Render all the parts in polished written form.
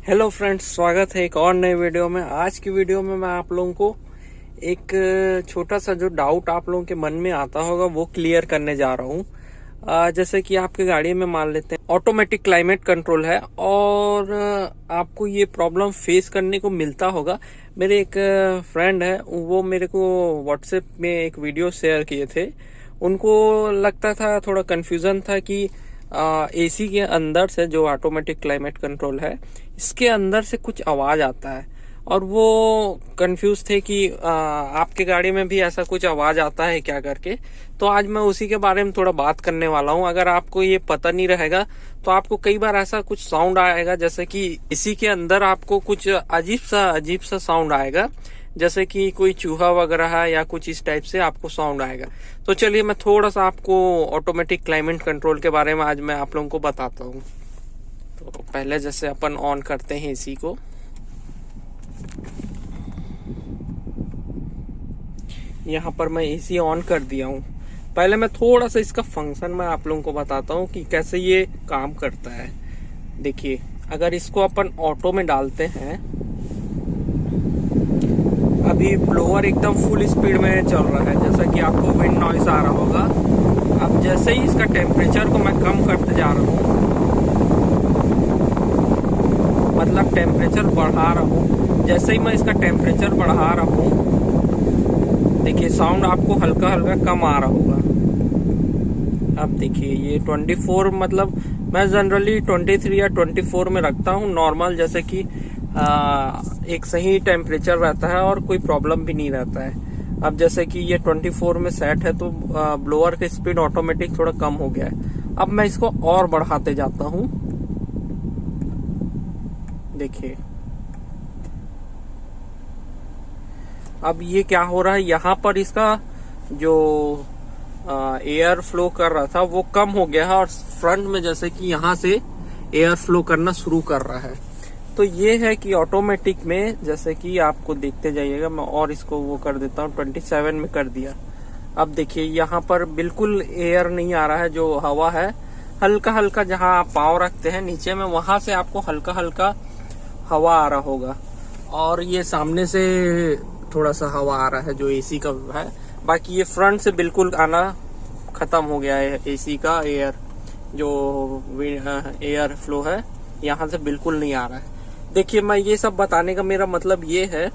Hello friends, स्वागत है एक और नए वीडियो में। आज की वीडियो में मैं आप लोगों को एक छोटा सा जो डाउट आप लोगों के मन में आता होगा वो क्लियर करने जा रहा हूँ। जैसे कि आपकी गाड़ी में मान लेते हैं ऑटोमेटिक क्लाइमेट कंट्रोल है और आपको ये प्रॉब्लम फेस करने को मिलता होगा। मेरे एक फ्रेंड है, वो मेरे को व्हाट्सएप में एक वीडियो शेयर किए थे। उनको लगता था, थोड़ा कंफ्यूजन था कि एसी के अंदर से जो ऑटोमेटिक क्लाइमेट कंट्रोल है इसके अंदर से कुछ आवाज आता है और वो कंफ्यूज थे कि आपके गाड़ी में भी ऐसा कुछ आवाज आता है क्या करके। तो आज मैं उसी के बारे में थोड़ा बात करने वाला हूँ। अगर आपको ये पता नहीं रहेगा तो आपको कई बार ऐसा कुछ साउंड आएगा, जैसे कि इसी के अंदर आपको कुछ अजीब सा साउंड आएगा, जैसे कि कोई चूहा वगैरह है या कुछ इस टाइप से आपको साउंड आएगा। तो चलिए मैं थोड़ा सा आपको ऑटोमेटिक क्लाइमेट कंट्रोल के बारे में आज मैं आप लोगों को बताता हूँ। तो पहले जैसे अपन ऑन करते हैं एसी को। यहाँ पर मैं एसी ऑन कर दिया हूँ। पहले मैं थोड़ा सा इसका फंक्शन मैं आप लोगों को बताता हूँ कि कैसे ये काम करता है। देखिए, अगर इसको अपन ऑटो में डालते हैं, अभी ब्लोअर एकदम फुल स्पीड में चल रहा है, जैसा कि आपको विंड नॉइस आ रहा होगा। अब जैसे ही इसका टेम्परेचर को मैं कम करते जा रहा हूँ, मतलब टेम्परेचर बढ़ा रहा हूँ, जैसे ही मैं इसका टेम्परेचर बढ़ा रहा हूँ, देखिए साउंड आपको हल्का हल्का कम आ रहा होगा। अब देखिए ये 24, मतलब मैं जनरली 23 या 24 में रखता हूँ नॉर्मल, जैसे कि एक सही टेम्परेचर रहता है और कोई प्रॉब्लम भी नहीं रहता है। अब जैसे कि ये 24 में सेट है तो ब्लोअर की स्पीड ऑटोमेटिक थोड़ा कम हो गया है। अब मैं इसको और बढ़ाते जाता हूँ। देखिए अब ये क्या हो रहा है, यहाँ पर इसका जो एयर फ्लो कर रहा था वो कम हो गया है और फ्रंट में जैसे कि यहाँ से एयर फ्लो करना शुरू कर रहा है। तो ये है कि ऑटोमेटिक में, जैसे कि आपको देखते जाइएगा, मैं और इसको वो कर देता हूँ, 27 में कर दिया। अब देखिए यहाँ पर बिल्कुल एयर नहीं आ रहा है, जो हवा है हल्का हल्का, जहाँ आप पाँव रखते हैं नीचे में वहां से आपको हल्का हल्का हवा आ रहा होगा। और ये सामने से थोड़ा सा हवा आ रहा है जो एसी का है। बाकी ये फ्रंट से बिल्कुल आना खत्म हो गया है। एसी का एयर जो एयर फ्लो है यहाँ से बिल्कुल नहीं आ रहा है। देखिए, मैं ये सब बताने का मेरा मतलब ये है,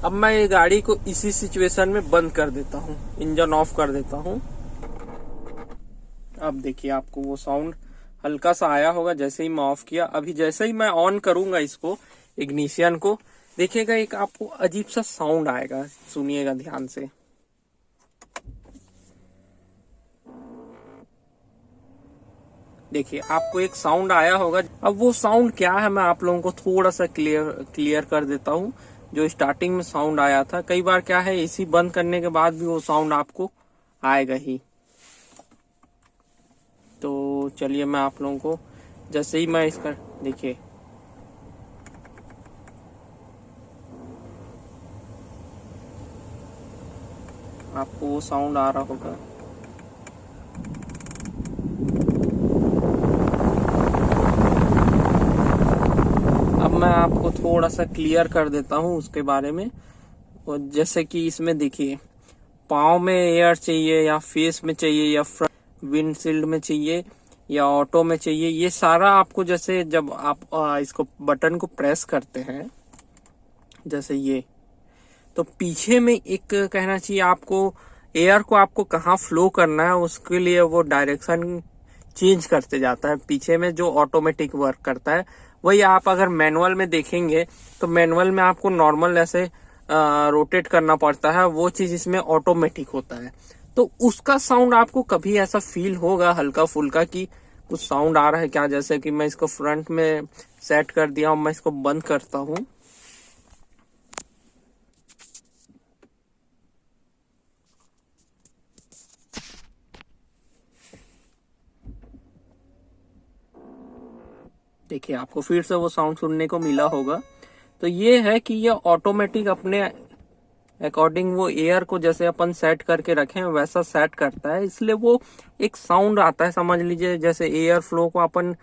अब मैं ये गाड़ी को इसी सिचुएशन में बंद कर देता हूँ, इंजन ऑफ कर देता हूँ। अब देखिए आपको वो साउंड हल्का सा आया होगा जैसे ही मैं ऑफ किया। अभी जैसे ही मैं ऑन करूंगा इसको, इग्निशियन को, देखिएगा एक आपको अजीब सा साउंड आएगा, सुनिएगा ध्यान से। देखिए आपको एक साउंड आया होगा। अब वो साउंड क्या है मैं आप लोगों को थोड़ा सा क्लियर कर देता हूँ। जो स्टार्टिंग में साउंड आया था, कई बार क्या है एसी बंद करने के बाद भी वो साउंड आपको आएगा ही। तो चलिए मैं आप लोगों को, जैसे ही मैं इसका, देखिए आपको वो साउंड आ रहा होगा। अब मैं आपको थोड़ा सा क्लियर कर देता हूँ उसके बारे में। और जैसे कि इसमें देखिए, पाँव में एयर चाहिए या फेस में चाहिए या फ्रंट विंडशील्ड में चाहिए या ऑटो में चाहिए, ये सारा आपको, जैसे जब आप इसको बटन को प्रेस करते हैं जैसे ये, तो पीछे में एक कहना चाहिए आपको, एयर को आपको कहाँ फ्लो करना है उसके लिए वो डायरेक्शन चेंज करते जाता है पीछे में, जो ऑटोमेटिक वर्क करता है। वही आप अगर मैनुअल में देखेंगे तो मैनुअल में आपको नॉर्मल ऐसे रोटेट करना पड़ता है, वो चीज इसमें ऑटोमेटिक होता है। तो उसका साउंड आपको कभी ऐसा फील होगा हल्का फुल्का कि कुछ साउंड आ रहा है क्या। जैसे कि मैं इसको फ्रंट में सेट कर दिया और मैं इसको बंद करता हूँ। देखिए आपको फिर से वो साउंड सुनने को मिला होगा। तो ये है कि ये ऑटोमेटिक अपने अकॉर्डिंग वो एयर को जैसे अपन सेट करके रखें वैसा सेट करता है, इसलिए वो एक साउंड आता है। समझ लीजिए जैसे एयर फ्लो को अपन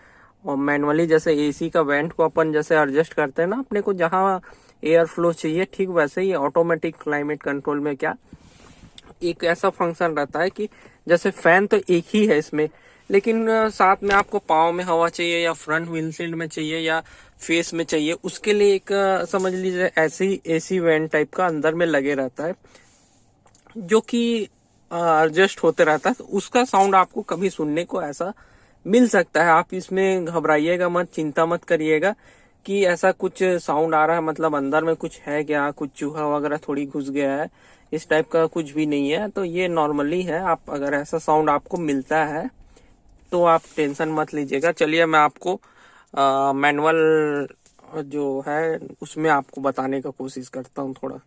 और मैनुअली जैसे एसी का वेंट को अपन जैसे एडजस्ट करते हैं ना, अपने को जहाँ एयर फ्लो चाहिए, ठीक वैसे ही ऑटोमेटिक क्लाइमेट कंट्रोल में क्या एक ऐसा फंक्शन रहता है कि जैसे फैन तो एक ही है इसमें, लेकिन साथ में आपको पाँव में हवा चाहिए या फ्रंट विंडशील्ड में चाहिए या फेस में चाहिए, उसके लिए एक समझ लीजिए ऐसी एसी वेंट टाइप का अंदर में लगे रहता है, जो कि एडजस्ट होते रहता है। तो उसका साउंड आपको कभी सुनने को ऐसा मिल सकता है। आप इसमें घबराइएगा मत, चिंता मत करिएगा कि ऐसा कुछ साउंड आ रहा है, मतलब अंदर में कुछ है क्या, कुछ चूहा वगैरह थोड़ी घुस गया है, इस टाइप का कुछ भी नहीं है। तो ये नॉर्मली है। आप अगर ऐसा साउंड आपको मिलता है तो आप टेंशन मत लीजिएगा। चलिए मैं आपको मैनुअल जो है उसमें आपको बताने का कोशिश करता हूँ थोड़ा।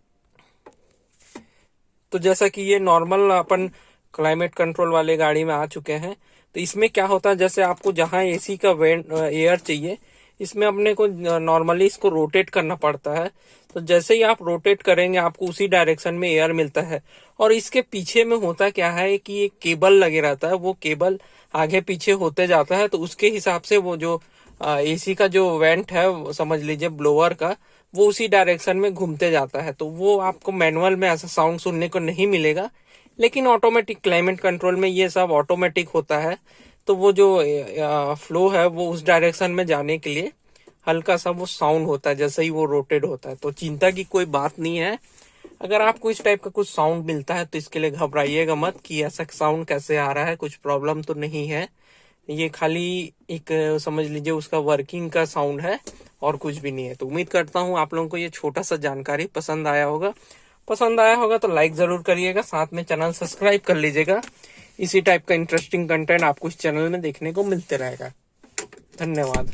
तो जैसा कि ये नॉर्मल अपन क्लाइमेट कंट्रोल वाले गाड़ी में आ चुके हैं, तो इसमें क्या होता है, जैसे आपको जहां एसी का वेंट एयर चाहिए, इसमें अपने को नॉर्मली इसको रोटेट करना पड़ता है। तो जैसे ही आप रोटेट करेंगे आपको उसी डायरेक्शन में एयर मिलता है। और इसके पीछे में होता क्या है कि एक केबल लगे रहता है, वो केबल आगे पीछे होते जाता है, तो उसके हिसाब से वो जो एसी का जो वेंट है, समझ लीजिए ब्लोअर का, वो उसी डायरेक्शन में घूमते जाता है। तो वो आपको मैनुअल में ऐसा साउंड सुनने को नहीं मिलेगा, लेकिन ऑटोमेटिक क्लाइमेट कंट्रोल में ये सब ऑटोमेटिक होता है। तो वो जो फ्लो है वो उस डायरेक्शन में जाने के लिए हल्का सा वो साउंड होता है जैसे ही वो रोटेट होता है। तो चिंता की कोई बात नहीं है। अगर आपको इस टाइप का कुछ साउंड मिलता है तो इसके लिए घबराइएगा मत कि ऐसा साउंड कैसे आ रहा है, कुछ प्रॉब्लम तो नहीं है। ये खाली एक समझ लीजिए उसका वर्किंग का साउंड है और कुछ भी नहीं है। तो उम्मीद करता हूँ आप लोगों को ये छोटा सा जानकारी पसंद आया होगा। पसंद आया होगा तो लाइक जरूर करिएगा, साथ में चैनल सब्सक्राइब कर लीजिएगा। इसी टाइप का इंटरेस्टिंग कंटेंट आपको इस चैनल में देखने को मिलते रहेगा। धन्यवाद।